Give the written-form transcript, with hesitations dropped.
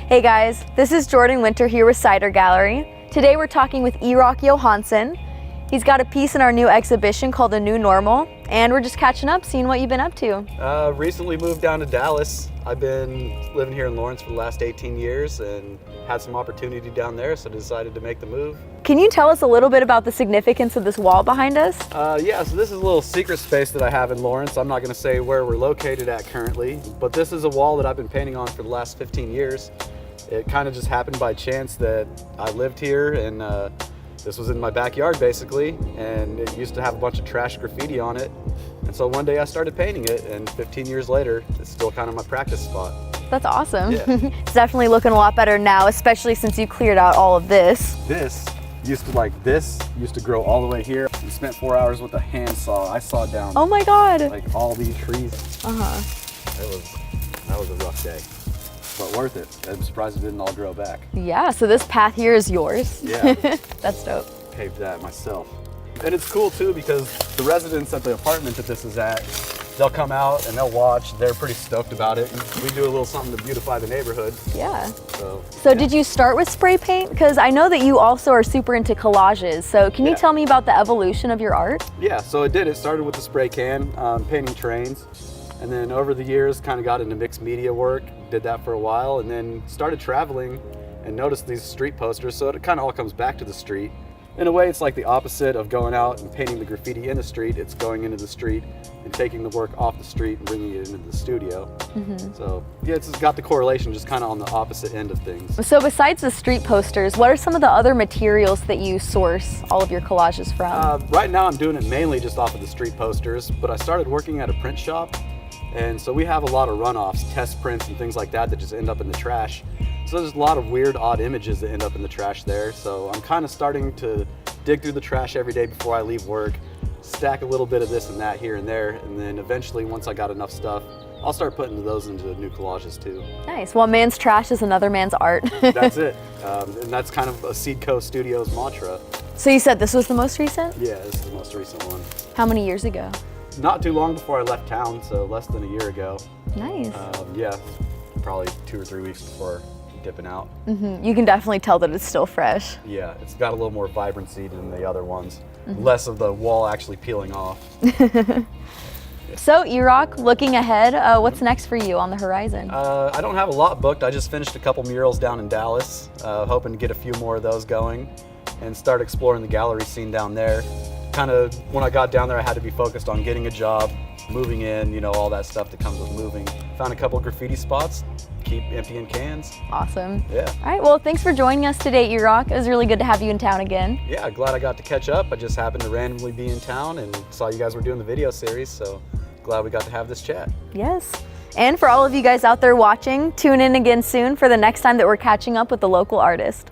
Hey guys, this is Jordan Winter here with Cider Gallery. Today we're talking with Erok Johanssen. He's got a piece in our new exhibition called Anew Normal, and we're just catching up, seeing what you've been up to. Recently moved down to Dallas. I've been living here in Lawrence for the last 18 years and had some opportunity down there, so decided to make the move. Can you tell us a little bit about the significance of this wall behind us? Yeah, so this is a little secret space that I have in Lawrence. I'm not going to say where we're located at currently, but this is a wall that I've been painting on for the last 15 years. It kind of just happened by chance that I lived here, and this was in my backyard basically, and it used to have a bunch of trash graffiti on it. And so one day I started painting it, and 15 years later, it's still kind of my practice spot. That's awesome. Yeah. It's definitely looking a lot better now, especially since you cleared out all of this. This used to grow all the way here. We spent 4 hours with a handsaw. I sawed down Oh my God. like all these trees. Uh-huh. That was a rough day, but worth it. I'm surprised it didn't all grow back. Yeah, so this path here is yours. Yeah. That's dope. Paved that myself. And it's cool too because the residents at the apartment that this is at, they'll come out and they'll watch. They're pretty stoked about it. And we do a little something to beautify the neighborhood. Yeah. So yeah. Did you start with spray paint? Because I know that you also are super into collages. So can you tell me about the evolution of your art? Yeah, so it did. It started with the spray can, painting trains. And then over the years, kind of got into mixed media work, did that for a while, and then started traveling and noticed these street posters. So it kind of all comes back to the street. In a way, it's like the opposite of going out and painting the graffiti in the street. It's going into the street and taking the work off the street and bringing it into the studio. Mm-hmm. So yeah, it's got the correlation just kind of on the opposite end of things. So besides the street posters, what are some of the other materials that you source all of your collages from? Right now I'm doing it mainly just off of the street posters, but I started working at a print shop. And so we have a lot of runoffs, test prints and things like that just end up in the trash. So there's a lot of weird, odd images that end up in the trash there. So I'm kind of starting to dig through the trash every day before I leave work, stack a little bit of this and that here and there, and then eventually once I got enough stuff, I'll start putting those into new collages too. Nice. Well, man's trash is another man's art. That's it. And that's kind of a Seedco Studios mantra. So you said this was the most recent? Yeah, this is the most recent one. How many years ago? Not too long before I left town, so less than a year ago. Nice. Yeah, probably 2 or 3 weeks before dipping out. Mm-hmm. You can definitely tell that it's still fresh. Yeah, it's got a little more vibrancy than the other ones. Mm-hmm. Less of the wall actually peeling off. So Erok, looking ahead, what's next for you on the horizon? I don't have a lot booked. I just finished a couple murals down in Dallas, hoping to get a few more of those going and start exploring the gallery scene down there. Kind of, when I got down there, I had to be focused on getting a job, moving in, you know, all that stuff that comes with moving. Found a couple graffiti spots, keep emptying cans. Awesome. Yeah. All right, well, thanks for joining us today, Erok. It was really good to have you in town again. Yeah, glad I got to catch up. I just happened to randomly be in town and saw you guys were doing the video series, so glad we got to have this chat. Yes. And for all of you guys out there watching, tune in again soon for the next time that we're catching up with the local artist.